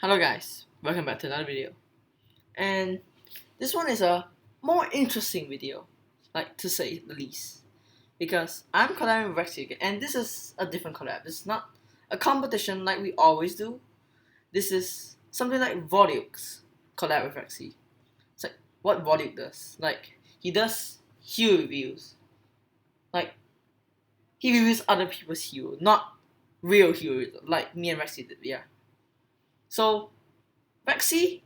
Hello guys, welcome back to another video. And this one is a more interesting video, like to say the least. Because I'm collabing with Rexy again, and this is a different collab. It's not a competition like we always do. This is something like Voduke's collab with Rexy. It's like what Voduke does. Like he does hero reviews. Like he reviews other people's hero, not real heroes like me and Rexy did, yeah. So Rexy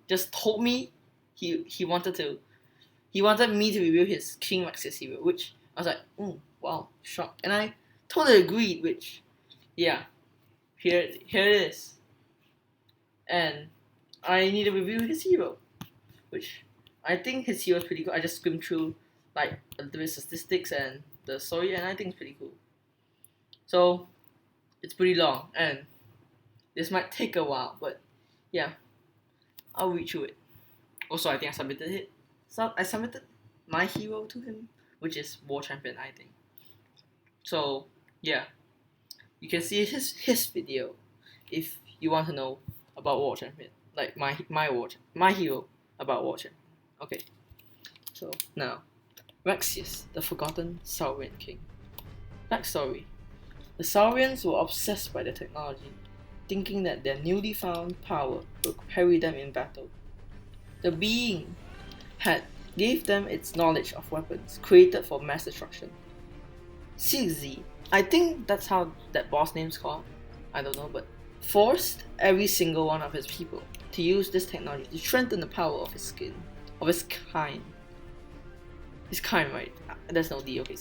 just told me he wanted me to review his King Rexius hero, which I was like, wow, shocked. And I totally agreed, which yeah, here it is. And I need to review his hero, which I think his hero is pretty cool. I just skimmed through like a little bit of statistics and the story, and I think it's pretty cool. So it's pretty long and this might take a while, but yeah, I'll read through it. Also, I think I submitted it. So I submitted my hero to him, which is War Champion, I think. So yeah, you can see his video if you want to know about War Champion, like my hero about War Champion. Okay, so now Rexius, the Forgotten Saurian King. Backstory: the Saurians were obsessed by the technology, thinking that their newly found power would carry them in battle. The being had gave them its knowledge of weapons created for mass destruction. Zigzi, I think that's how that boss name's called, I don't know, but forced every single one of his people to use this technology to strengthen the power of his kind. His kind, right? There's no D, okay.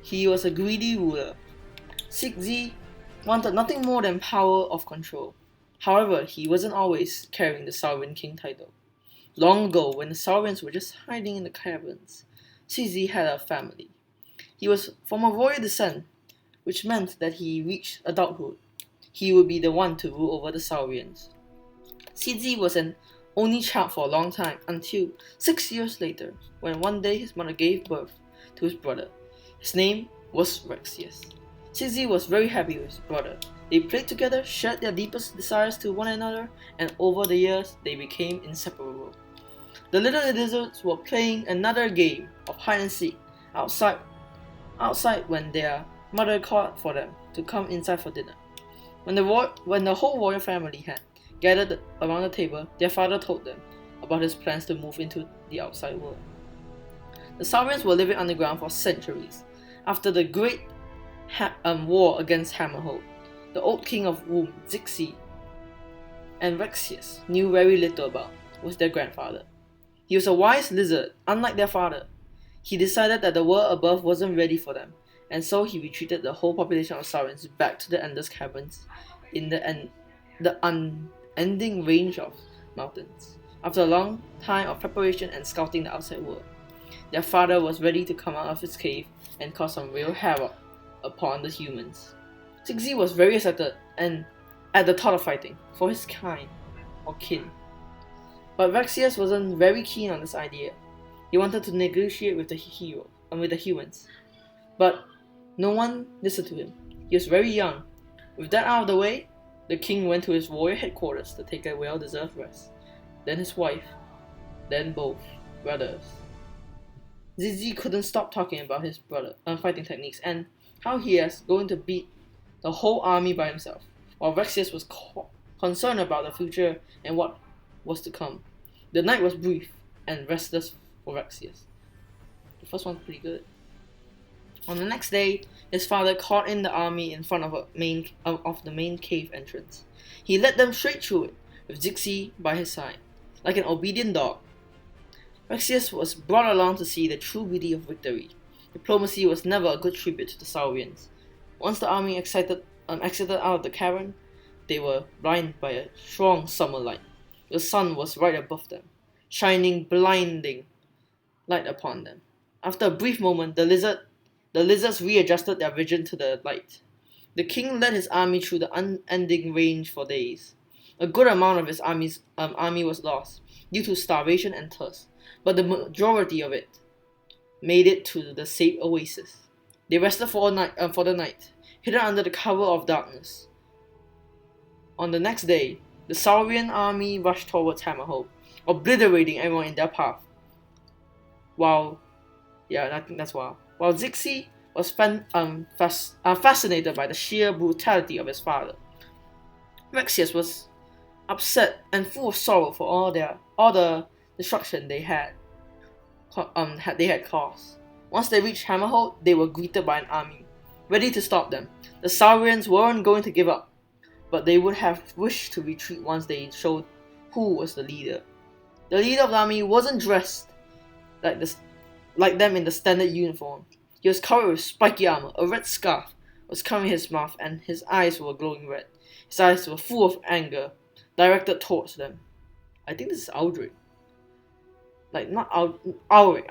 He was a greedy ruler. Zigzi wanted nothing more than power of control. However, he wasn't always carrying the Saurian King title. Long ago, when the Saurians were just hiding in the caverns, Zigzi had a family. He was from a royal descent, which meant that he reached adulthood. He would be the one to rule over the Saurians. Zigzi was an only child for a long time, until 6 years later, when one day his mother gave birth to his brother. His name was Rexius. Zigzi was very happy with his brother. They played together, shared their deepest desires to one another, and over the years, they became inseparable. The little lizards were playing another game of hide and seek outside when their mother called for them to come inside for dinner. When the whole royal family had gathered around the table, their father told them about his plans to move into the outside world. The Saurians were living underground for centuries. After the great war against Hammerhold, the old king of whom Zigzi and Rexius knew very little about was their grandfather. He was a wise lizard, unlike their father. He decided that the world above wasn't ready for them, and so he retreated the whole population of Saurians back to the Endless Caverns in the unending range of mountains. After a long time of preparation and scouting the outside world, their father was ready to come out of his cave and cause some real havoc upon the humans. Zigzi was very excited and at the thought of fighting for his kind or kin. But Rexius wasn't very keen on this idea. He wanted to negotiate with the humans. But no one listened to him. He was very young. With that out of the way, the king went to his royal headquarters to take a well-deserved rest. Then his wife. Then both brothers. Zigzi couldn't stop talking about his fighting techniques and how he is going to beat the whole army by himself, while Rexius was concerned about the future and what was to come. The night was brief and restless for Rexius. The first one's pretty good. On the next day, his father called in the army in front of the main cave entrance. He led them straight through it, with Zigzi by his side, like an obedient dog. Rexius was brought along to see the true beauty of victory. Diplomacy was never a good tribute to the Saurians. Once the army exited out of the cavern, they were blinded by a strong summer light. The sun was right above them, shining blinding light upon them. After a brief moment, the lizards readjusted their vision to the light. The king led his army through the unending range for days. A good amount of his army was lost due to starvation and thirst, but the majority of it made it to the safe oasis. They rested for the night, hidden under the cover of darkness. On the next day, the Saurian army rushed towards Hammerhold, obliterating everyone in their path. While Zixi was fascinated by the sheer brutality of his father, Rexius was upset and full of sorrow for all the destruction they had caused. Once they reached Hammerhold, they were greeted by an army, ready to stop them. The Saurians weren't going to give up, but they would have wished to retreat once they showed who was the leader. The leader of the army wasn't dressed like them in the standard uniform. He was covered with spiky armor. A red scarf was covering his mouth, and his eyes were glowing red. His eyes were full of anger, directed towards them. I think this is Aldrich. Aldrich.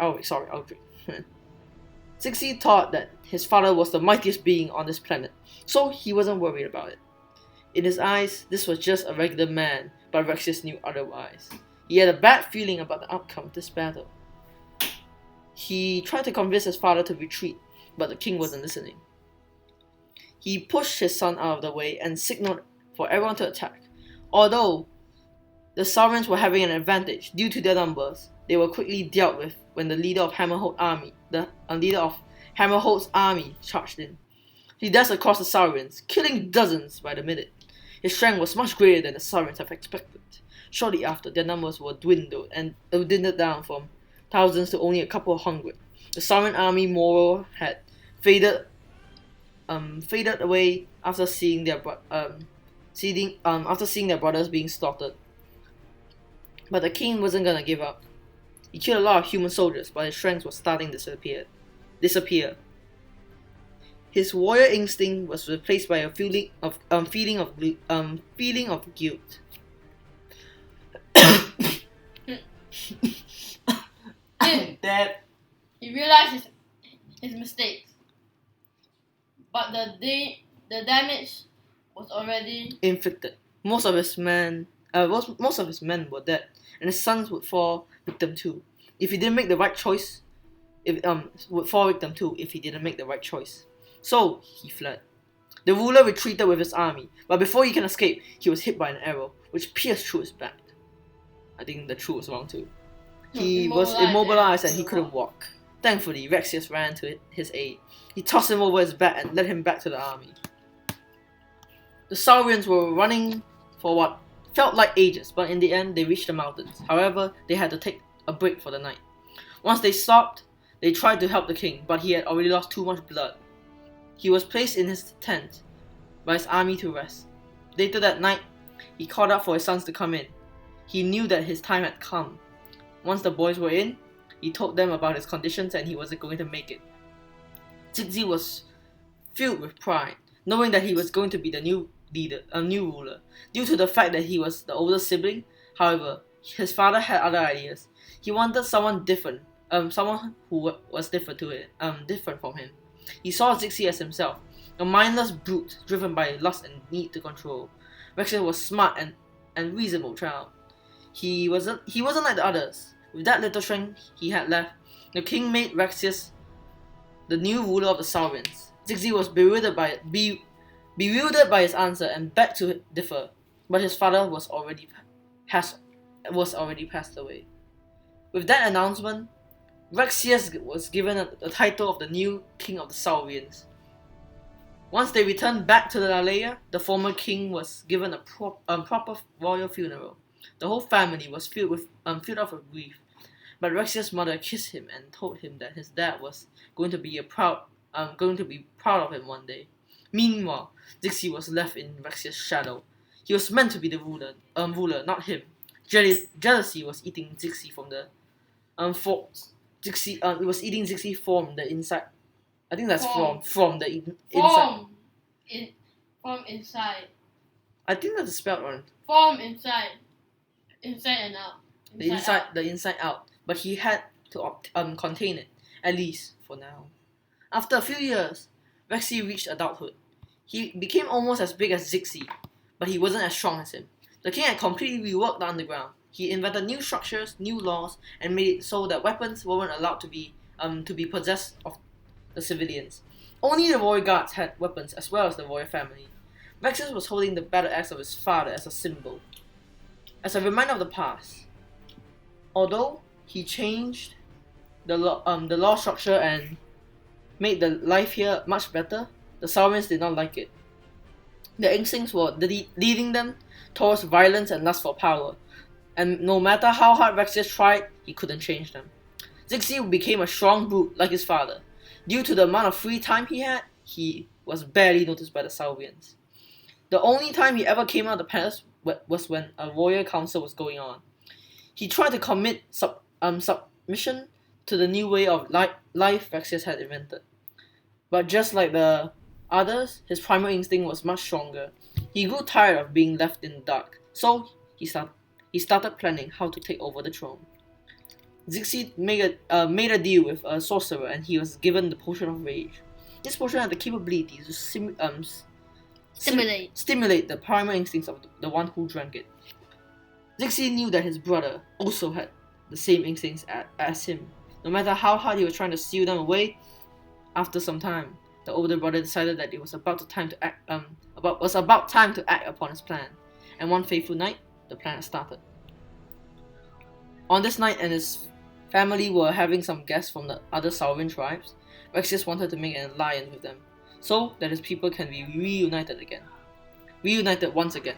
Zixi thought that his father was the mightiest being on this planet, so he wasn't worried about it. In his eyes, this was just a regular man, but Rexius knew otherwise. He had a bad feeling about the outcome of this battle. He tried to convince his father to retreat, but the king wasn't listening. He pushed his son out of the way and signaled for everyone to attack. Although the Saurians were having an advantage due to their numbers, they were quickly dealt with when the leader of Hammerhold's army charged in. He dashed across the Saurians, killing dozens by the minute. His strength was much greater than the Saurians had expected. Shortly after, their numbers were dwindled down from thousands to only a couple of hundred. The Saurian army morale had faded away after seeing their brothers being slaughtered. But the king wasn't gonna give up. He killed a lot of human soldiers, but his strength was starting to disappear. His warrior instinct was replaced by a feeling of guilt. That he realized his mistakes, but the damage was already inflicted. Most of his men were dead, and his sons would fall victim too. If he didn't make the right choice, would fall victim too if he didn't make the right choice. So he fled. The ruler retreated with his army, but before he can escape, he was hit by an arrow, which pierced through his back. I think the true was wrong too. He was immobilized and he couldn't walk. Thankfully, Rexius ran to his aid. He tossed him over his back and led him back to the army. The Saurians were running for what felt like ages, but in the end, they reached the mountains. However, they had to take a break for the night. Once they stopped, they tried to help the king, but he had already lost too much blood. He was placed in his tent by his army to rest. Later that night, he called out for his sons to come in. He knew that his time had come. Once the boys were in, he told them about his conditions and he wasn't going to make it. Zixi was filled with pride, knowing that he was going to be the new ruler. Due to the fact that he was the older sibling, however, his father had other ideas. He wanted someone different, someone who was different from him. He saw Zixi as himself, a mindless brute driven by lust and need to control. Rexius was smart and reasonable child. He wasn't like the others. With that little strength he had left, the king made Rexius the new ruler of the Saurians. Zixi was bewildered by his answer and begged to differ, but his father was already passed away. With that announcement, Rexius was given the title of the new king of the Saurians. Once they returned back to the Lalea, the former king was given a proper royal funeral. The whole family was filled up with grief, but Rexius' mother kissed him and told him that his dad was going to be proud of him one day. Meanwhile, Zixi was left in Rexius' shadow. He was meant to be the ruler, not him. Jealousy was eating Zixi from the it was eating Zixi from the inside. I think that's from the inside. From inside. I think that's spelled wrong. From inside. Inside and out. The inside out. But he had to contain it, at least for now. After a few years, Rexy reached adulthood. He became almost as big as Zixi, but he wasn't as strong as him. The king had completely reworked the underground. He invented new structures, new laws, and made it so that weapons weren't allowed to be possessed of the civilians. Only the royal guards had weapons, as well as the royal family. Rexius was holding the battle axe of his father as a symbol, as a reminder of the past. Although he changed the law structure and made the life here much better, the Saurians did not like it. Their instincts were leading them towards violence and lust for power, and no matter how hard Rexius tried, he couldn't change them. Rexy became a strong brute like his father. Due to the amount of free time he had, he was barely noticed by the Saurians. The only time he ever came out of the palace was when a royal council was going on. He tried to commit submission to the new way of life Rexius had invented. But just like the others, his primal instinct was much stronger. He grew tired of being left in the dark, so he started planning how to take over the throne. Rexy made a deal with a sorcerer, and he was given the Potion of Rage. This potion had the capability to stimulate the primal instincts of the one who drank it. Rexy knew that his brother also had the same instincts as him. No matter how hard he was trying to seal them away, after some time, the older brother decided that it was about time to act upon his plan. And one fateful night, the plan started. On this night, and his family were having some guests from the other Saurian tribes, Rexius wanted to make an alliance with them, so that his people can be reunited once again.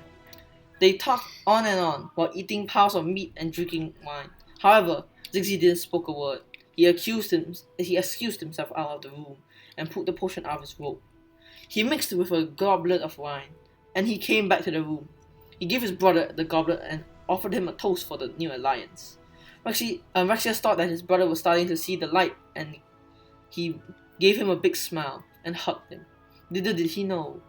They talked on and on, while eating piles of meat and drinking wine. However, Rexy didn't speak a word. He excused himself out of the room, and put the potion out of his robe. He mixed it with a goblet of wine, and he came back to the room. He gave his brother the goblet and offered him a toast for the new alliance. Rexius thought that his brother was starting to see the light, and he gave him a big smile and hugged him. Little did he know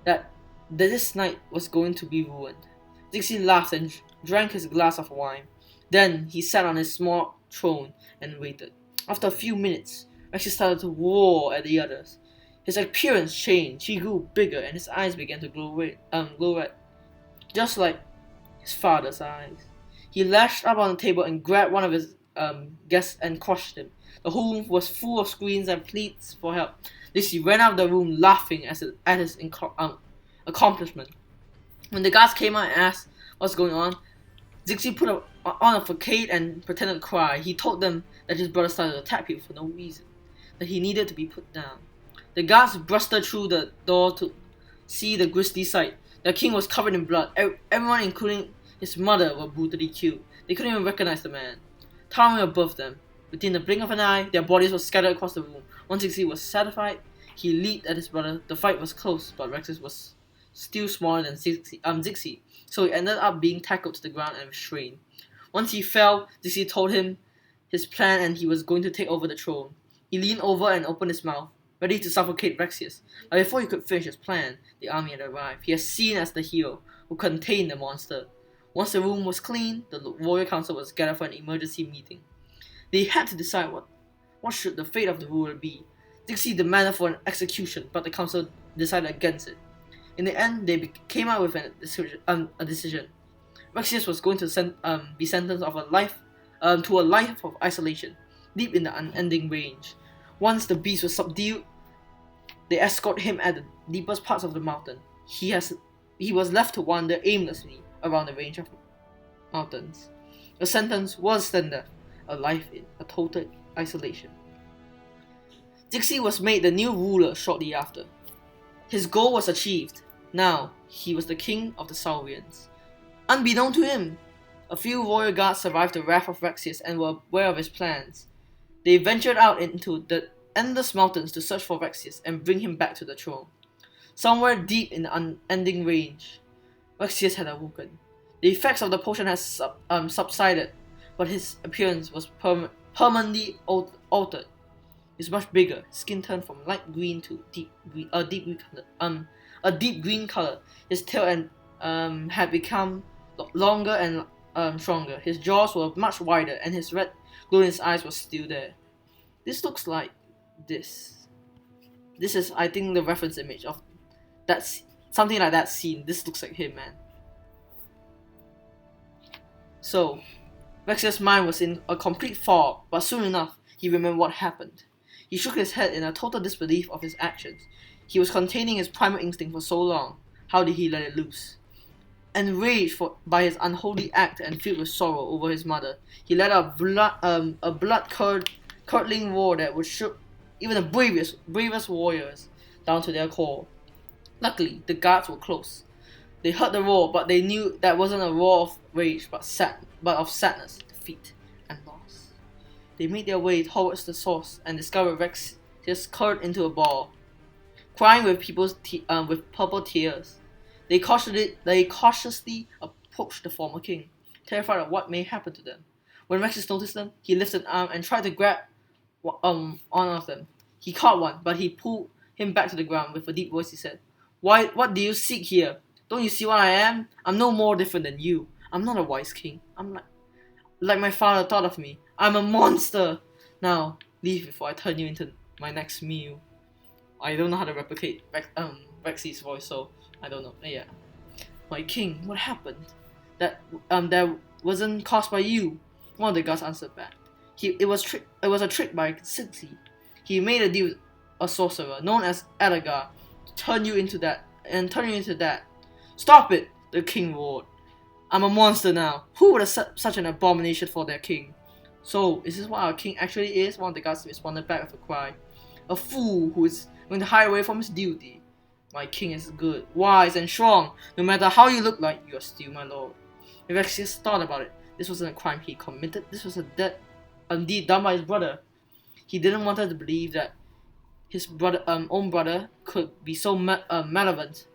that this night was going to be ruined. Rexy laughed and drank his glass of wine. Then he sat on his small throne and waited. After a few minutes, Rexy started to roar at the others. His appearance changed. He grew bigger, and his eyes began to glow red, just like his father's eyes. He lashed up on the table and grabbed one of his guests and crushed him. The whole room was full of screams and pleas for help. Rexy ran out of the room laughing at his accomplishment. When the guards came out and asked what's going on, Rexy put on a facade and pretended to cry. He told them that his brother started to attack people for no reason, that he needed to be put down. The guards busted through the door to see the grisly sight. The king was covered in blood. Everyone, including his mother, were brutally killed. They couldn't even recognize the man. Towering above them, within the blink of an eye, their bodies were scattered across the room. Once Rexy was satisfied, he leaped at his brother. The fight was close, but Rexius was still smaller than Rexy, so he ended up being tackled to the ground and restrained. Once he fell, Rexy told him his plan, and he was going to take over the throne. He leaned over and opened his mouth, ready to suffocate Rexius. But before he could finish his plan, the army had arrived. He was seen as the hero who contained the monster. Once the room was clean, the royal council was gathered for an emergency meeting. They had to decide what should the fate of the ruler be. Rexy demanded for an execution, but the council decided against it. In the end, they came out with a decision. Rexius was going to be sentenced to a life of isolation, deep in the unending range. Once the beast was subdued, they escorted him at the deepest parts of the mountain. He was left to wander aimlessly around the range of mountains. The sentence was standard, a life in a total isolation. Rexy was made the new ruler shortly after. His goal was achieved. Now, he was the king of the Saurians. Unbeknown to him, a few royal guards survived the wrath of Rexius and were aware of his plans. They ventured out into the endless mountains to search for Rexius and bring him back to the throne. Somewhere deep in the unending range, Rexius had awoken. The effects of the potion had subsided, but his appearance was permanently altered. He was much bigger. His skin turned from light green to a deep green color. His tail had become longer and stronger. His jaws were much wider, and his red glow in his eyes was still there. This looks like this. This is, I think, the reference image of that, something like that scene. This looks like him, man. So, Rexius' mind was in a complete fog, but soon enough, he remembered what happened. He shook his head in a total disbelief of his actions. He was containing his primal instinct for so long. How did he let it loose? Enraged by his unholy act and filled with sorrow over his mother, he let out a blood-curdling roar that would shook even the bravest warriors down to their core. Luckily, the guards were close. They heard the roar, but they knew that wasn't a roar of rage, but of sadness, defeat, and loss. They made their way towards the source and discovered Rex just curled into a ball, crying with with purple tears. They cautiously approached the former king, terrified of what may happen to them. When Rexius noticed them, he lifted an arm and tried to grab one of them. He caught one, but he pulled him back to the ground. With a deep voice, he said, What do you seek here? Don't you see what I am? I'm no more different than you. I'm not a wise king. I'm like my father thought of me. I'm a monster. Now, leave before I turn you into my next meal. I don't know how to replicate Rexy's voice, so I don't know. Yeah. My king, what happened? That wasn't caused by you. One of the guards answered back. It was a trick by Zixi. He made a deal with a sorcerer known as Edgar to turn you into that. Stop it! The king roared. I'm a monster now. Who would have such an abomination for their king? So, is this what our king actually is? One of the guards responded back with a cry. A fool who is going to hide away from his duty. My king is good, wise, and strong. No matter how you look like, you are still my lord. If Rexius thought about it, this wasn't a crime he committed. This was a deed done by his brother. He didn't want her to believe that his own brother could be so malevolent,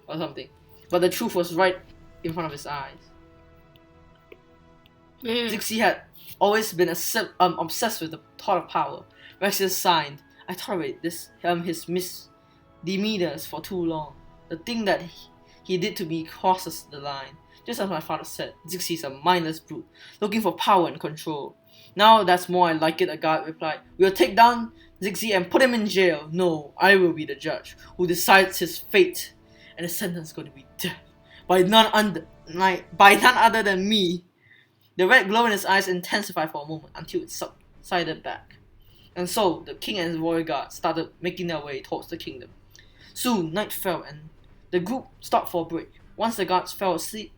or something. But the truth was right in front of his eyes. Zixi had always been obsessed with the thought of power. Rexius signed. I tolerate his misdemeanors for too long. The thing that he did to me crosses the line. Just as my father said, Zixi is a mindless brute, looking for power and control. Now that's more like it, a guard replied. We'll take down Zixi and put him in jail. No, I will be the judge who decides his fate. And the sentence is going to be death. By none other than me. The red glow in his eyes intensified for a moment until it subsided back. And so, the king and his warrior guards started making their way towards the kingdom. Soon, night fell and the group stopped for a break. Once the guards fell asleep,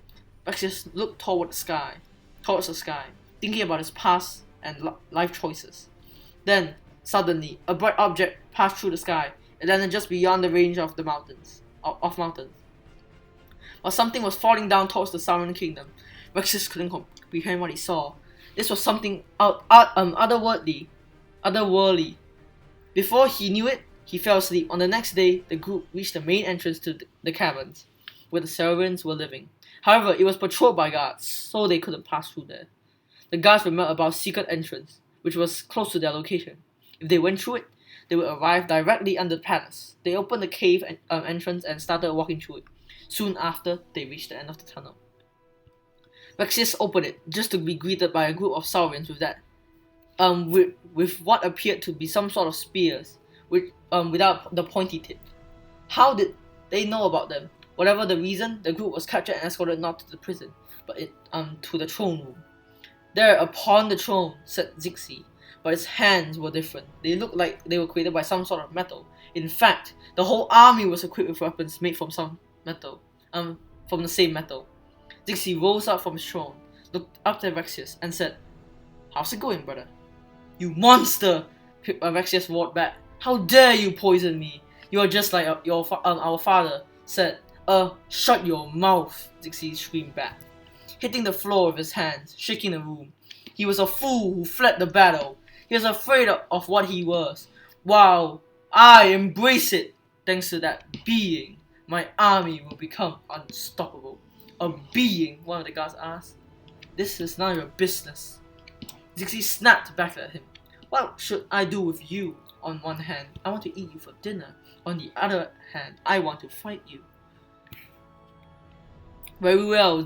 Rexius looked towards the sky, thinking about his past and life choices. Then, suddenly, a bright object passed through the sky. It landed just beyond the range of the mountains. While something was falling down towards the surrounding kingdom, Rexius couldn't comprehend what he saw. This was something otherworldly. Before he knew it, he fell asleep. On the next day, the group reached the main entrance to the caverns, where the Saurians were living. However, it was patrolled by guards, so they couldn't pass through there. The guards remembered about a secret entrance, which was close to their location. If they went through it, they would arrive directly under the palace. They opened the cave entrance and started walking through it. Soon after, they reached the end of the tunnel. Rexius opened it, just to be greeted by a group of Saurians with what appeared to be some sort of spears, without the pointy tip. How did they know about them? Whatever the reason, the group was captured and escorted not to the prison, but to the throne room. There, upon the throne, sat Zixi, but his hands were different. They looked like they were created by some sort of metal. In fact, the whole army was equipped with weapons made from some metal, from the same metal. Zixi rose up from his throne, looked up at Rexius, and said, "How's it going, brother?" "You monster!" Rexius roared back. "How dare you poison me? You are just like our father said." Shut your mouth!" Zixi screamed back, hitting the floor with his hands, shaking the room. He was a fool who fled the battle. He was afraid of what he was. Wow, I embrace it. Thanks to that being, my army will become unstoppable. A being? One of the guards asked. "This is none of your business." Zixi snapped back at him. "What should I do with you? On one hand, I want to eat you for dinner. On the other hand, I want to fight you." "Very well,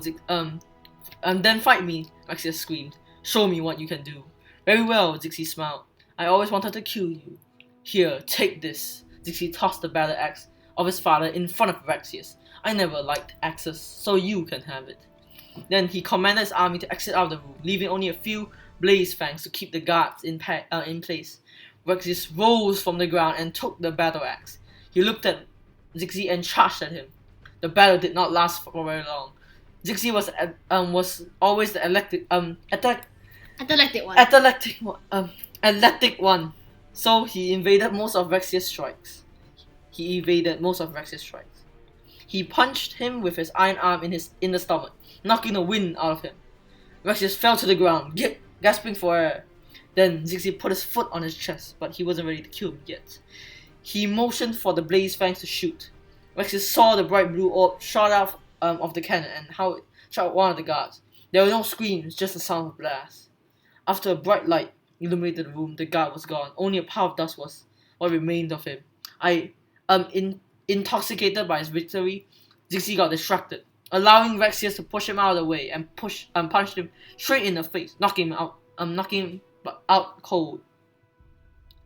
and then fight me," Rexius screamed. "Show me what you can do." "Very well," Zixi smiled. "I always wanted to kill you. Here, take this." Zixi tossed the battle axe of his father in front of Rexius. "I never liked axes, so you can have it." Then he commanded his army to exit out of the room, leaving only a few blaze fangs to keep the guards in place. Rexius rose from the ground and took the battle axe. He looked at Zixi and charged at him. The battle did not last for very long. Zixi was always the athletic one, so he evaded most of Rexius' strikes. He punched him with his iron arm in the stomach, knocking the wind out of him. Rexius fell to the ground, gasping for air. Then Zixi put his foot on his chest, but he wasn't ready to kill him yet. He motioned for the blaze fangs to shoot. Rexius saw the bright blue orb shot out of the cannon and how it shot one of the guards. There were no screams, just the sound of blast. After a bright light illuminated the room, the guard was gone. Only a pile of dust was what remained of him. Intoxicated by his victory, Zixi got distracted, allowing Rexius to push him out of the way and punched him straight in the face, knocking him out cold.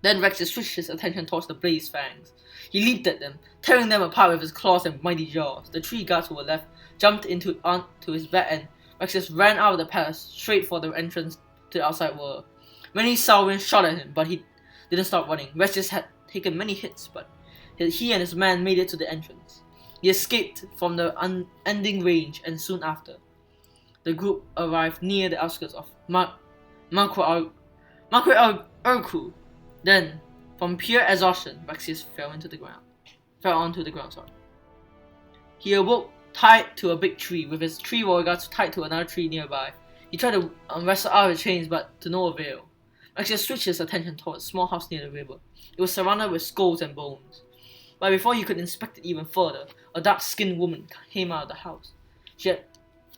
Then Rexius switched his attention towards the blaze fangs. He leaped at them, tearing them apart with his claws and mighty jaws. The 3 guards who were left jumped onto his back and Rexius ran out of the palace, straight for the entrance to the outside world. Many Salwins shot at him, but he didn't stop running. Rexius had taken many hits, but he and his man made it to the entrance. He escaped from the unending range, and soon after, the group arrived near the outskirts of Makra Urku. Then, from pure exhaustion, Rexius fell onto the ground. He awoke tied to a big tree, with his 3 warriors tied to another tree nearby. He tried to wrestle out of the chains, but to no avail. Rexius switched his attention towards a small house near the river. It was surrounded with skulls and bones. But before he could inspect it even further, a dark-skinned woman came out of the house. She had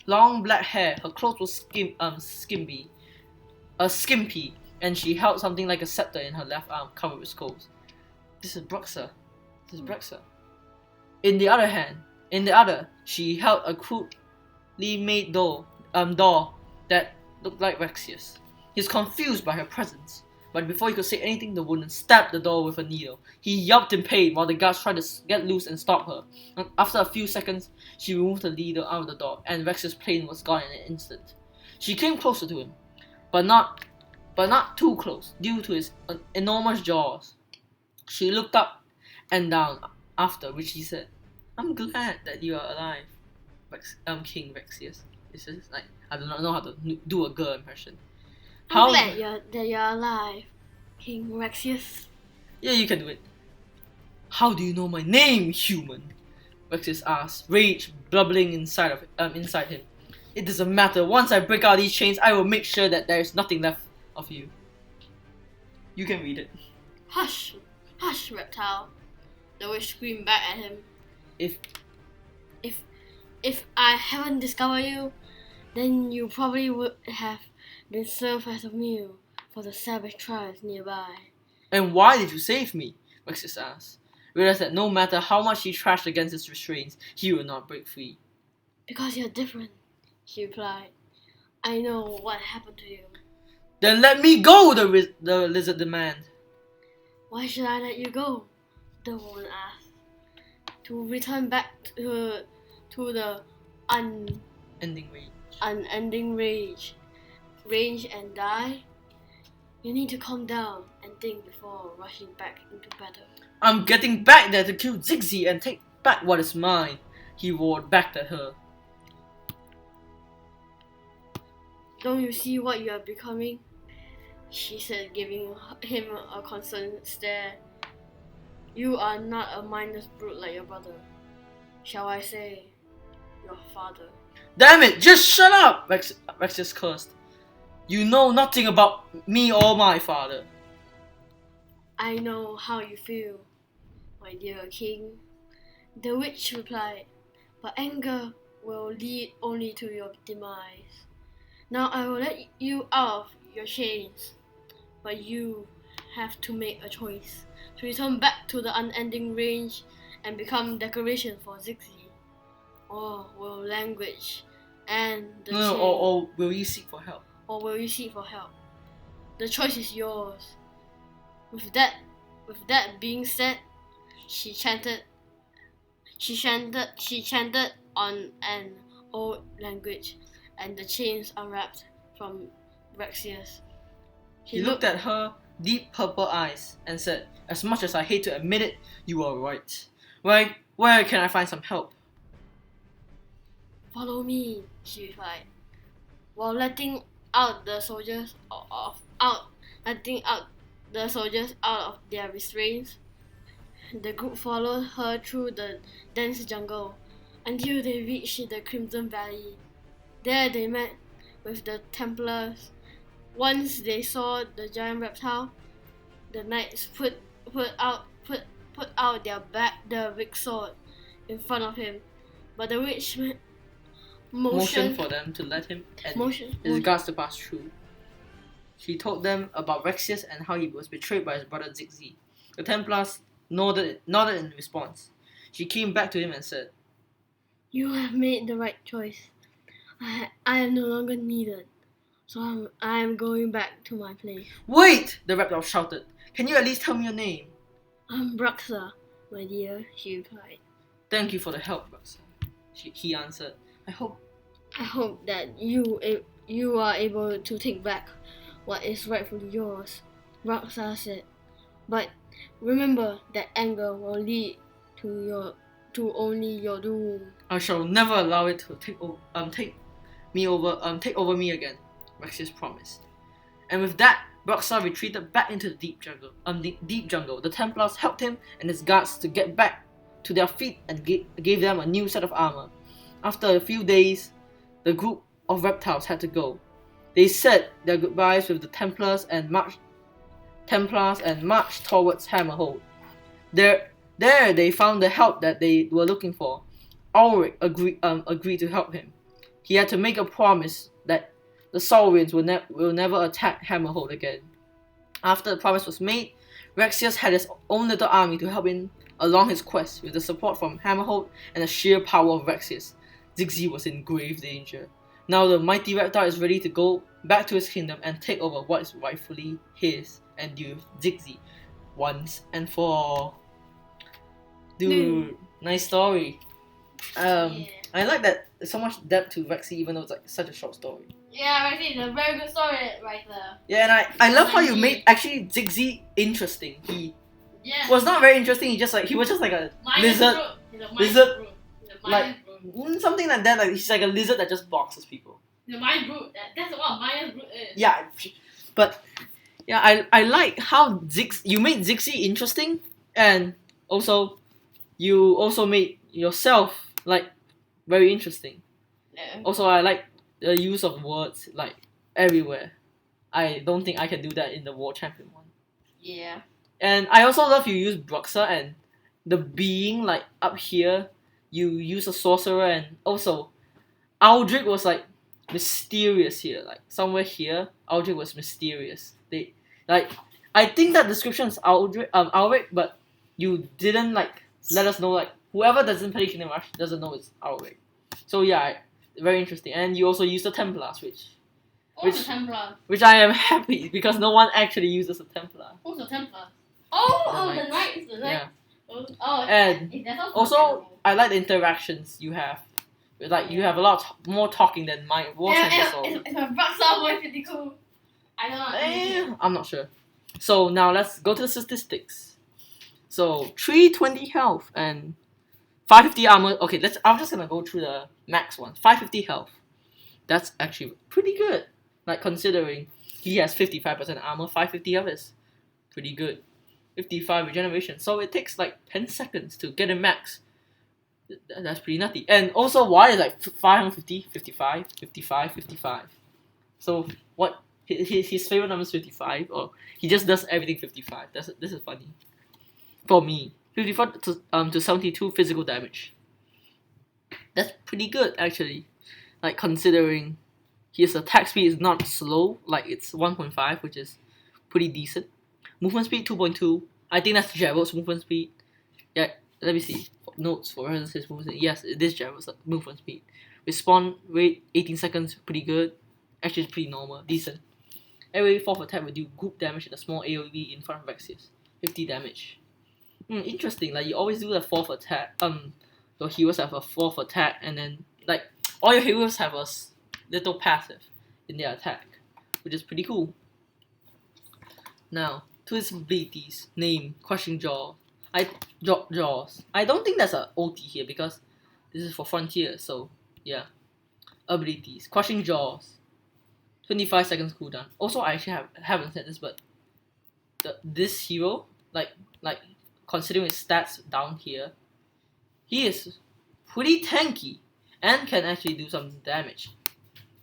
long black hair, her clothes were skimpy, and she held something like a scepter in her left arm, covered with skulls. This is Bruxa. In the other, she held a crudely made door that looked like Rexius. He was confused by her presence, but before he could say anything, the woman stabbed the door with a needle. He yelped in pain while the guards tried to get loose and stop her. After a few seconds, she removed the needle out of the door, and Rexius' plane was gone in an instant. She came closer to him, but not too close, due to his enormous jaws. She looked up and down, after which she said, "I'm glad that you are alive, King Rexius." It's just like, I do not know how to do a girl impression. I'm glad that you're alive, King Rexius. Yeah, you can do it. "How do you know my name, human?" Rexius asked, rage bubbling inside him. "It doesn't matter. Once I break out these chains, I will make sure that there is nothing left of you." You can read it. Hush, reptile. The witch screamed back at him. If I haven't discovered you, then you probably would have been served as a meal for the savage tribes nearby. "And why did you save me?" Rexius asked. Realized that no matter how much he thrashed against his restraints, he would not break free. "Because you're different," she replied. "I know what happened to you." "Then let me go," the lizard demanded. "Why should I let you go?" the woman asked. "To return back to the unending range and die? You need to calm down and think before rushing back into battle." "I'm getting back there to kill Zixi and take back what is mine," he roared back at her. "Don't you see what you are becoming?" she said, giving him a concerned stare. "You are not a mindless brute like your brother. Shall I say, your father." "Damn it, just shut up!" Rexius cursed. "You know nothing about me or my father." "I know how you feel, my dear king," the witch replied, "but anger will lead only to your demise. Now I will let you out of your chains, but you have to make a choice to return back to the unending range and become decoration for Zixi, or will language and the chain, or will you seek for help? The choice is yours." With that being said, she chanted on an old language, and the chains unwrapped from Rexius. He looked at her deep purple eyes and said, "As much as I hate to admit it, you are right. Where can I find some help?" Follow me, she replied, while letting out the soldiers out of their restraints. The group followed her through the dense jungle until they reached the Crimson Valley. There they met with the Templars. Once they saw the giant reptile, the knights put out their big sword in front of him, but the witch Motioned for them to let him and his guards to pass through. She told them about Rexius and how he was betrayed by his brother Zigzi. The Templars nodded in response. She came back to him and said, "You have made the right choice. I am no longer needed, so I am going back to my place." "Wait!" the reptile shouted. "Can you at least tell me your name?" "I'm Bruxa, my dear," she replied. "Thank you for the help, Rexius," he answered. I hope that you are able to take back what is rightfully yours," Bruxa said. "But remember that anger will lead to only your doom." "I shall never allow it to take over me again," Rexius promised. And with that, Bruxa retreated back into the deep jungle. The Templars helped him and his guards to get back to their feet and gave them a new set of armor. After a few days, the group of reptiles had to go. They said their goodbyes with the Templars and marched towards Hammerhold. There they found the help that they were looking for. Ulrich agreed to help him. He had to make a promise that the Saurians will never attack Hammerhold again. After the promise was made, Rexius had his own little army to help him along his quest. With the support from Hammerhold and the sheer power of Rexius, Zigzi was in grave danger. Now the mighty reptile is ready to go back to his kingdom and take over what is rightfully his and deal with Zigzi once and for all. Dude, nice story. I like that there's so much depth to Rexy even though it's like such a short story. Yeah, Rexy is a very good story right there. Yeah, and I love how you made actually Zigzi interesting. He was not very interesting. He was just like a lizard, something like that. Like he's like a lizard that just boxes people. The mind brute. That's what a mind brute is. Yeah, but yeah, I like how you made Zigzi interesting, and also you also made yourself like very interesting. Yeah. Also, I like the use of words like everywhere. I don't think I can do that in the War Champion one. Yeah. And I also love you use Bruxa and the being like up here. You use a sorcerer, and also Aldrich was like mysterious here. Like somewhere here, Aldrich was mysterious. They like I think that description is Aldrich, but you didn't like let us know. Like whoever doesn't play Kingdom Rush doesn't know it's Aldrich. So yeah, very interesting. And you also use the Templars, Who's the Templar? which I am happy because no one actually uses a Templar. Who's the Templar? Oh, the Knights. Yeah. Oh, And also, I like the interactions you have. Like you have a lot more talking than my War Champion. It's my Bruxa voice pretty cool. I don't know. I'm not sure. So now let's go to the statistics. So 320 health and 550 armor. Okay, I'm just gonna go through the max one. 550 health. That's actually pretty good. Like considering he has 55% armor, 550 health is pretty good. 55 regeneration. So it takes like 10 seconds to get a max. That's pretty nutty. And also Y is like 550, 55, 55, 55. So what his favorite number is 55, or he just does everything 55. This is funny. For me. 54 to 72 physical damage. That's pretty good actually. Like considering his attack speed is not slow, like it's 1.5, which is pretty decent. Movement speed 2.2. I think that's Gerald's movement speed. Yeah, let me see. Notes for his movement speed. Yes, it is Gerald's movement speed. Respawn rate 18 seconds, pretty good. Actually, it's pretty normal, decent. Every 4th attack will do group damage and a small AoE in front of Rexius. 50 damage. Interesting. Like you always do the 4th attack. Your heroes have a 4th attack, and then like all your heroes have a little passive in their attack. which is pretty cool. Now, to its abilities, name, crushing jaws. I don't think there's a OT here because this is for Frontier, so yeah. Abilities, crushing jaws, 25 seconds cooldown. Also, I actually haven't said this, but this hero, like considering his stats down here, he is pretty tanky and can actually do some damage,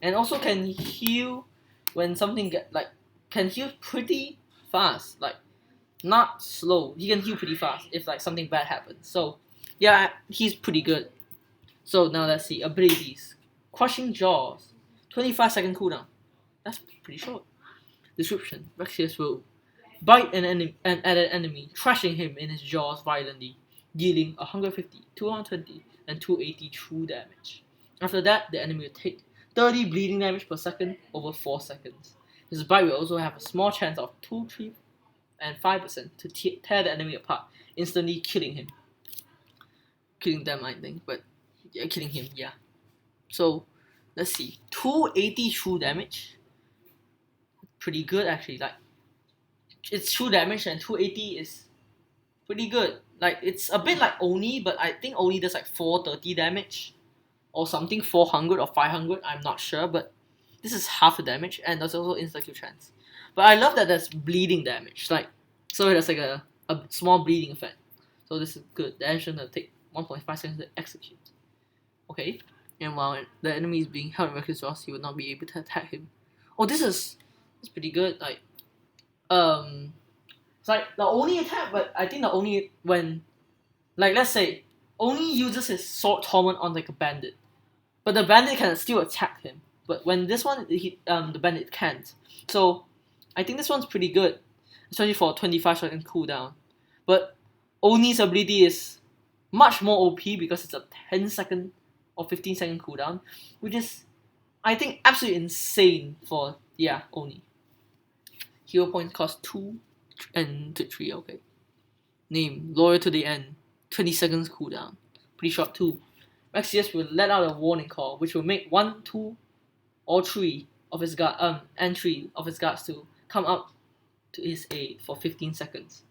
and also can heal when something can heal pretty fast, like not slow. He can heal pretty fast if like something bad happens. So yeah, he's pretty good. So now let's see abilities. Crushing jaws, 25-second cooldown. That's pretty short. Description: Rexius will bite at an enemy, trashing him in his jaws violently, dealing 150, 220, and 280 true damage. After that, the enemy will take 30 bleeding damage per second over 4 seconds. His bite will also have a small chance of 2, 3, and 5% to tear the enemy apart, instantly killing him. Killing them, I think, but yeah, killing him, yeah. So, let's see. 280 true damage. Pretty good, actually. Like, it's true damage, and 280 is pretty good. Like, it's a bit like Oni, but I think Oni does like 430 damage or something, 400 or 500. I'm not sure, but this is half the damage, and there's also insta-kill chance. But I love that there's bleeding damage. Like, so there's like a small bleeding effect. So this is good. The action will take 1.5 seconds to execute. Okay, and while the enemy is being held in Rexius jaws, he will not be able to attack him. Oh, this is pretty good. Like, it's like the only attack, but I think the only when, like, let's say, only uses his sword torment on like a bandit, but the bandit can still attack him. But when this one, the bandit can't. So I think this one's pretty good, especially for 25-second cooldown. But Oni's ability is much more OP because it's a 10-second or 15-second cooldown, which is, I think, absolutely insane for, yeah, Oni. Hero points cost 2 and 3, okay. Name, loyal to the end, 20 seconds cooldown. Pretty short too. Rexius will let out a warning call, which will make 1, 2, or 3 of his guard and 3 of his guards to come up to his aid for 15 seconds.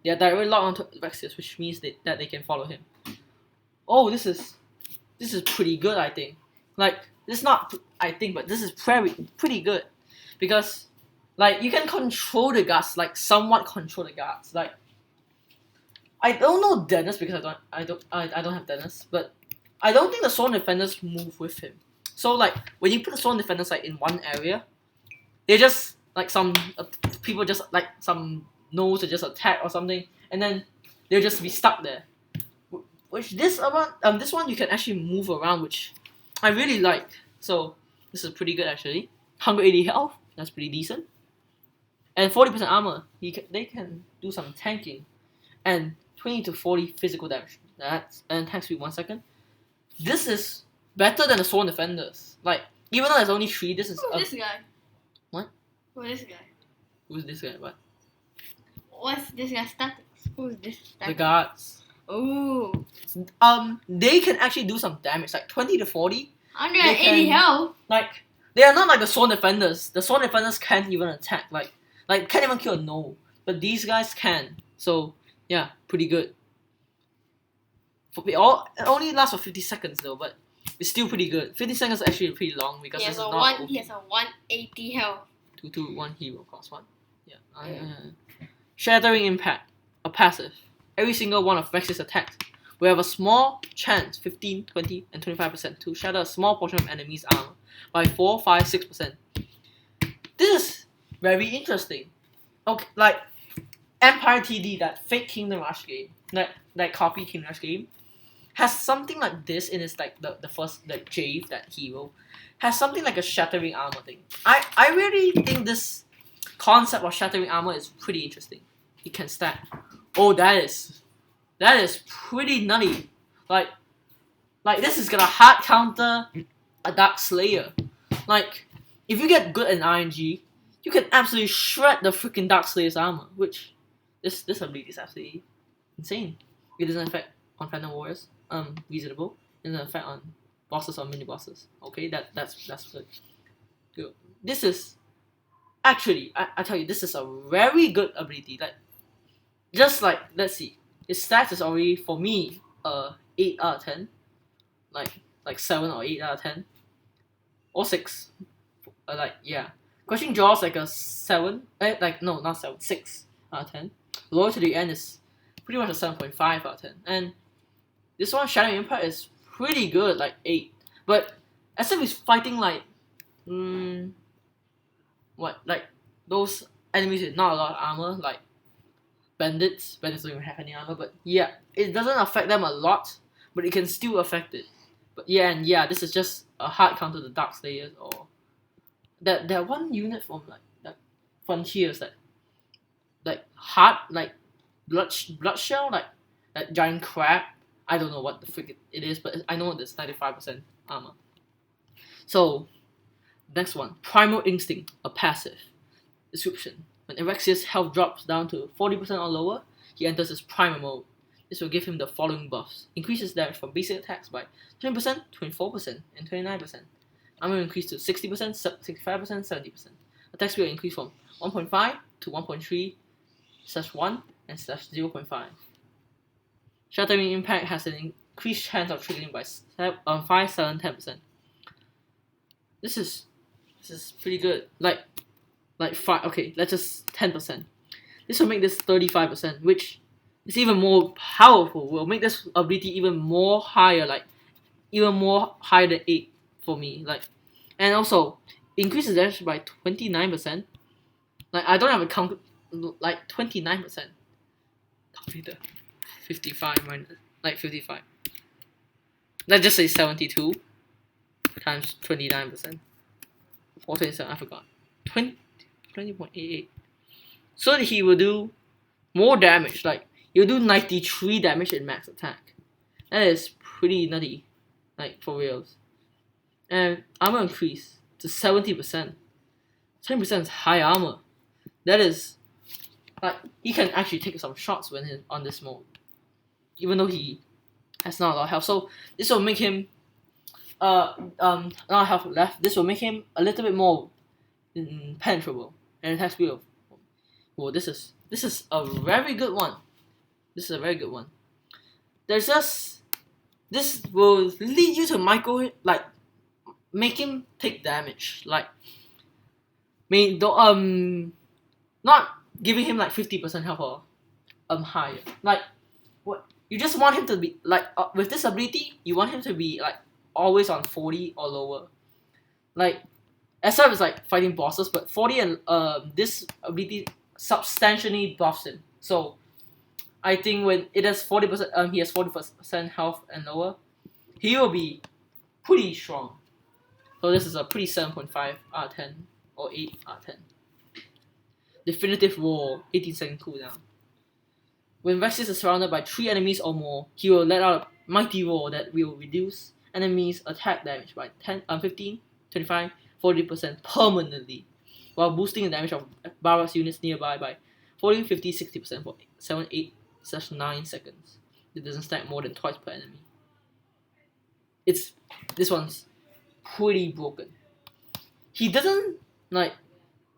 They are directly locked onto Rexius, which means that they can follow him. Oh, this is pretty good, I think. Like, this is not, I think, but this is pretty good. Because, like, you can control the guards, like, somewhat control the guards. Like, I don't know Dennis because I don't have Dennis, but I don't think the Sworn Defenders move with him. So, like, when you put the Sworn Defenders, like, in one area, they just, like, some people just, like, some knows to just attack or something, and then they'll just be stuck there. Which this one you can actually move around, which I really like. So this is pretty good actually. 180 health, that's pretty decent. And 40% armor. They can do some tanking, and 20 to 40 physical damage. And attack speed 1 second. This is better than the Sworn Defenders. Like, even though there's only 3, this is. Who's this guy? What? Who's this guy? Who's this guy? What? What's this guy's statics? Who's this? Statics? The guards. Oh. They can actually do some damage, like 20 to 40. 180 health. Like, they are not like the Sworn Defenders. The Sworn Defenders can't even attack. Like can't even kill a no. But these guys can. So yeah, pretty good. It only lasts for 50 seconds though, but it's still pretty good. 50 seconds is actually pretty long because he this has is not. He has a 180 health. 1 hero cost 1. Yeah. Shattering Impact, a passive. Every single one of Rexius attacks will have a small chance, 15, 20, and 25%, to shatter a small portion of enemy's armor by 4, 5, 6%. This is very interesting. Okay, like Empire TD, that fake Kingdom Rush game, that copy Kingdom Rush game, has something like this in its like the first Jave, that hero, has something like a shattering armor thing. I really think this concept of shattering armor is pretty interesting. It can stack. Oh, that is pretty nutty. Like this is gonna hard counter a Dark Slayer. Like, if you get good in RNG, you can absolutely shred the freaking Dark Slayer's armor. Which this ability is absolutely insane. It doesn't affect on Phantom Warriors. Reasonable. It doesn't affect on bosses or mini bosses. Okay, that's good. This is Actually, I tell you, this is a very good ability. Like, just like, let's see, his stats is already for me 8 out of 10, like 7 or 8 out of 10, or 6. Like, yeah, crushing jaws like a 7. Like, no, not 7, 6 out of 10. Lower to the end is pretty much a 7.5 out of 10. And this one, Shadow Impact, is pretty good, like 8. But as if he's fighting like like those enemies with not a lot of armor, like bandits. Bandits don't even have any armor, but yeah, it doesn't affect them a lot, but it can still affect it. But yeah, and yeah, this is just a hard counter to Dark Slayers, or that one unit from like Frontiers, like hard, like blood shell, like that giant crab. I don't know what the frick it is, but I know it's 95% armor. So next one, Primal Instinct, a passive. Description: when Rexius' health drops down to 40% or lower, he enters his primal mode. This will give him the following buffs: increases damage from basic attacks by 20%, 24%, and 29%. Armor increase to 60%, 65%, 70%. Attack speed will increase from 1.5 to 1.3 /1 and /0.5. Shattering Impact has an increased chance of triggering by 5, 7, 10%. This is pretty good. Like 5. Okay, let's just 10%. This will make this 35%, which is even more powerful. Will make this ability even more higher, like even more higher than 8 for me. Like, and also increases damage by 29%. Like, I don't have a count, like 29%. Calculator. 55 minus, like 55. Let's just say 72 times 29%. Or 27, I forgot. 20.88. So that he will do more damage. Like, he'll do 93 damage in max attack. That is pretty nutty. Like, for reals. And armor increase to 70%. 10% is high armor. That is, like, he can actually take some shots when he's on this mode, even though he has not a lot of health. So this will make him not health left. This will make him a little bit more penetrable, and attack speed of, well, this is a very good one. This is a very good one. There's just, this will lead you to micro, like, make him take damage, like, not giving him like 50% health or higher. Like, what you just want him to be like, with this ability, you want him to be like always on 40 or lower. Like, SF is like fighting bosses, but 40 and this ability substantially buffs him. So I think when it has 40%, he has 40% health and lower, he will be pretty strong. So this is a pretty 7.5 out of 10 or 8 out of 10. Definitive Roar, 18-second cooldown. When Rexius is surrounded by 3 enemies or more, he will let out a mighty roar that will reduce enemies' attack damage by 15, 25, 40% permanently, while boosting the damage of Barrack's units nearby by 40, 50, 60% for 7, 8/9 seconds. It doesn't stack more than twice per enemy. This one's pretty broken. He doesn't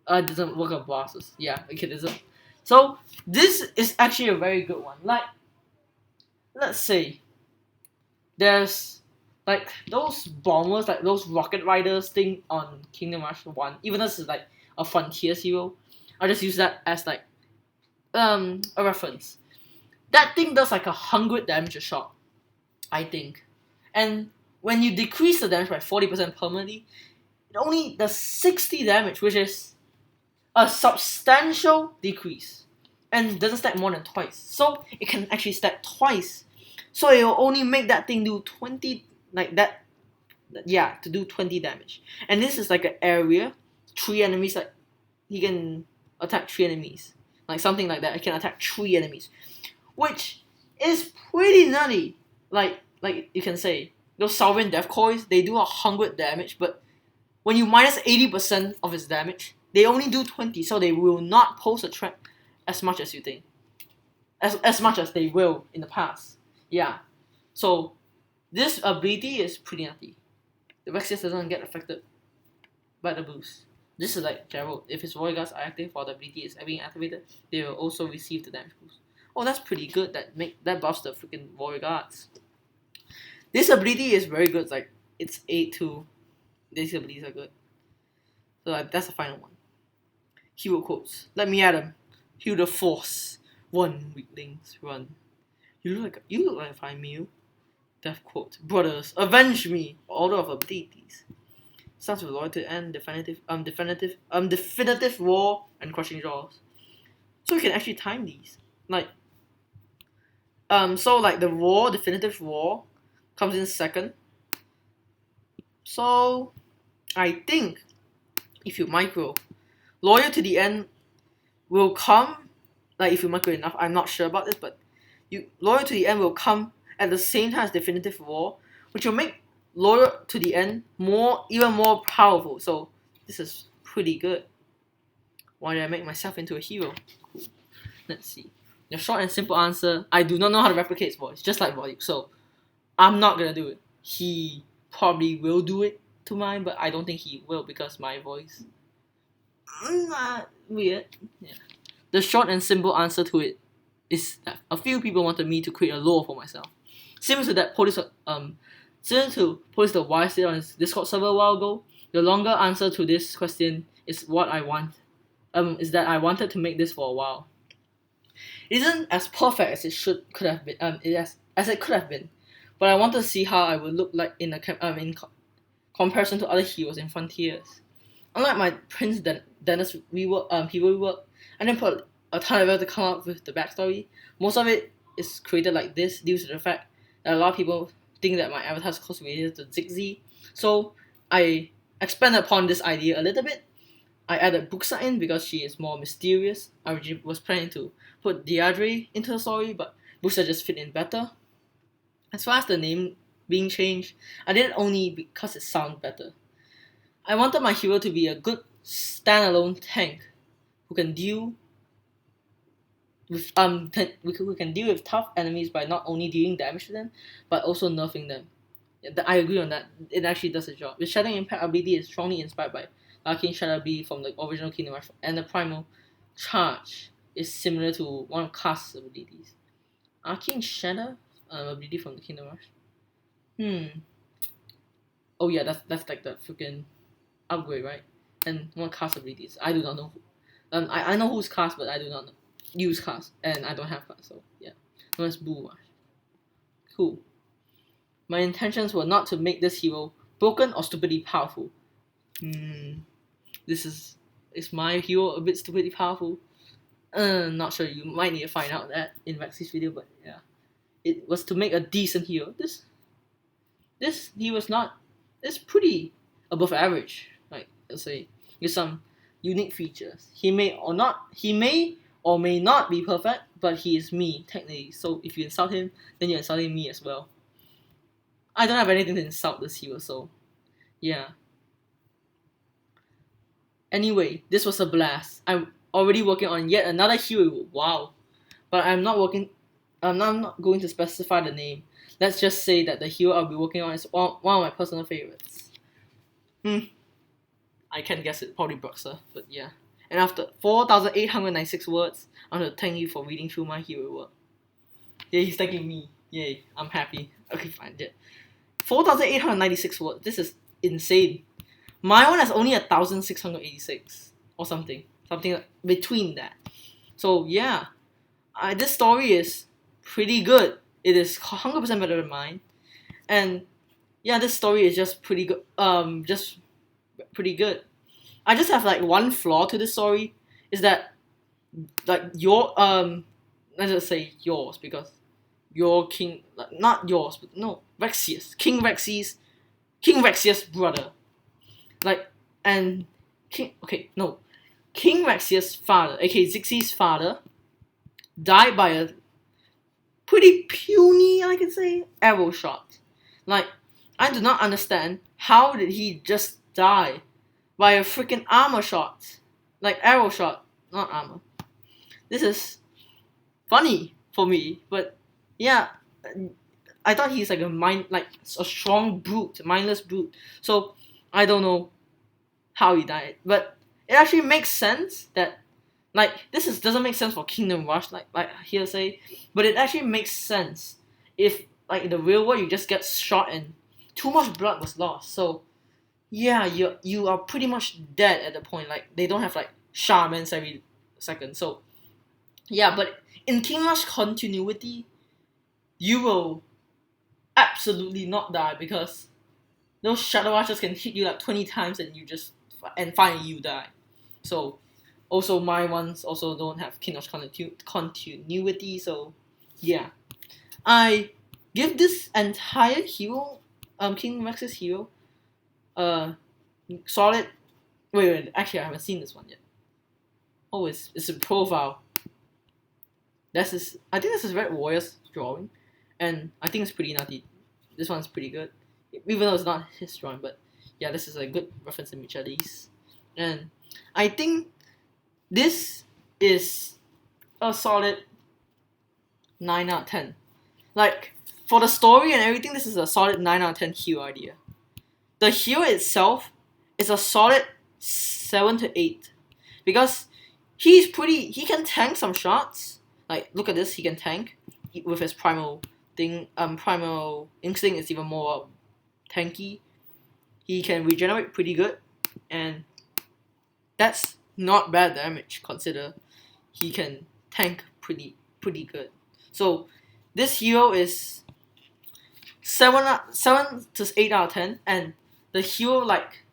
doesn't work on bosses. Yeah, okay, doesn't. So this is actually a very good one. Like, let's say there's like those bombers, like those rocket riders thing on Kingdom Hearts 1. Even though this is like a Frontiers hero, I just use that as like a reference. That thing does like 100 damage a shot, I think. And when you decrease the damage by 40% permanently, it only does 60 damage, which is a substantial decrease, and doesn't stack more than twice. So it can actually stack twice. So it will only make that thing do 20, like that. Yeah, to do 20 damage. And this is like an area, 3 enemies. Like, he can attack 3 enemies, like something like that. It can attack 3 enemies, which is pretty nutty. Like you can say those Sovereign Death Coils, they do 100 damage, but when you minus 80% of its damage, they only do 20, so they will not pose a threat as much as you think. As much as they will in the past. Yeah. So this ability is pretty nutty. The Rexius doesn't get affected by the boost. This is like Gerald. If his warrior guards are active while the ability is being activated, they will also receive the damage boost. Oh, that's pretty good. That buffs the freaking warrior guards. This ability is very good. Like it's 8-2. These abilities are good. So that's the final one. Hero quotes. Let me at him. Heal the force. One weaklings run. You look like a fine meal. Death quote. Brothers, avenge me. Order of abilities. Starts with loyalty and definitive war and crushing jaws. So we can actually time these. So the definitive war comes in second. So I think if you micro, loyal to the end will come. Like if you micro enough, I'm not sure about this, but loyal to the end will come at the same time as definitive war, which will make loyal to the end even more powerful. So this is pretty good. Why did I make myself into a hero? Cool. Let's see. The short and simple answer: I do not know how to replicate his voice, just like Voduke. So I'm not gonna do it. He probably will do it to mine, but I don't think he will because my voice weird. Yeah. The short and simple answer to it is that a few people wanted me to create a lore for myself. Similar to Police the Y said on his Discord server a while ago, the longer answer to this question is what I want. Is that I wanted to make this for a while. It isn't as perfect as it could have been. As it could have been, but I wanted to see how I would look like in comparison to other heroes in Frontiers. Unlike my Prince Dennis hero rework, I didn't put a ton of effort to come up with the backstory. Most of it is created like this due to the fact that a lot of people think that my avatar is closely related to Ziggsy. So I expanded upon this idea a little bit. I added Buxa in because she is more mysterious. I originally was planning to put Deirdre into the story, but Buxa just fit in better. As far as the name being changed, I did it only because it sounded better. I wanted my hero to be a good standalone tank who can deal with tough enemies by not only dealing damage to them, but also nerfing them. I agree on that. It actually does the job. The Shattering Impact ability is strongly inspired by Arcane Shatter B from the original Kingdom Rush, and the Primal Charge is similar to one of Cast's abilities. Arcane Shatter ability from the Kingdom Rush. Oh yeah, that's like the freaking upgrade, right? And one Cast abilities. I do not know. I know who's Cast, but I do not use Cast, and I don't have Cast. So yeah, no, that's Boo Rush. Cool. My intentions were not to make this hero broken or stupidly powerful. Is my hero a bit stupidly powerful? Not sure. You might need to find out that in Rexy's video, but yeah, it was to make a decent hero. This he was not. It's pretty above average. Like let's say, with some unique features. He may or may not be perfect, but he is me technically. So if you insult him, then you're insulting me as well. I don't have anything to insult this hero, so yeah. Anyway, this was a blast. I'm already working on yet another hero. Wow. But I'm not going to specify the name. Let's just say that the hero I'll be working on is one of my personal favorites. I can't guess it. Probably Bruxa, but yeah. And after 4,896 words, I want to thank you for reading through my hero work. Yeah, he's thanking me. Yay, I'm happy. Okay, fine. Yeah. 4,896 words. This is insane. My one has only 1,686 or something between that. So yeah, this story is pretty good. It is 100% better than mine, and yeah, this story is just pretty good. Just pretty good. I just have like one flaw to this story is that like let's just say yours because your king, not yours, but no, Rexius, King Rexius' brother. King Rexius' father, aka Zigsy's father, died by a pretty puny, I can say, arrow shot. Like, I do not understand how did he just die by a freaking armor shot. Like, arrow shot, not armor. This is funny for me, but yeah, I thought he's like a strong brute, mindless brute. So I don't know how he died, but it actually makes sense that like doesn't make sense for Kingdom Rush like hearsay, but it actually makes sense if like in the real world you just get shot and too much blood was lost. So yeah, you are pretty much dead at the point. Like they don't have like shamans every second. So yeah, but in Kingdom Rush continuity, you will absolutely not die because those Shadow Archers can hit you like 20 times and and finally you die. So also my ones also don't have Kingdom Rush continuity. So yeah, I give this entire hero, King Rexius hero, solid. Wait, actually I haven't seen this one yet. Oh, it's a profile. I think this is Red Warrior's drawing, and I think it's pretty nutty. This one's pretty good, even though it's not his drawing. But yeah, this is a good reference image at least, and I think this is a solid 9 out of 10. Like for the story and everything, this is a solid 9 out of 10 hero idea. The hero itself is a solid 7 to 8 because he can tank some shots. Like look at this, he can tank with his primal thing. Primal Instinct is even more tanky. He can regenerate pretty good, and that's not bad damage. Consider he can tank pretty good. So this hero is 7 to 8 out of 10, and the hero like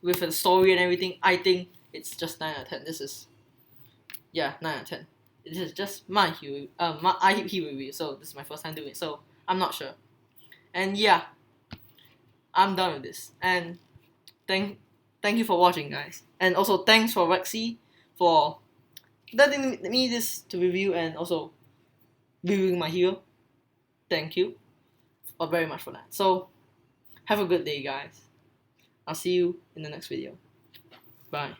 with the story and everything, I think it's just 9 out of 10. This is 9 out of 10. This is just my hero, I hero review. So this is my first time doing it, so I'm not sure. And yeah, I'm done with this. And thank you for watching, guys. And also thanks for Rexy for letting me this to review and also reviewing my hero. Thank you very much for that. So have a good day, guys. I'll see you in the next video. Bye.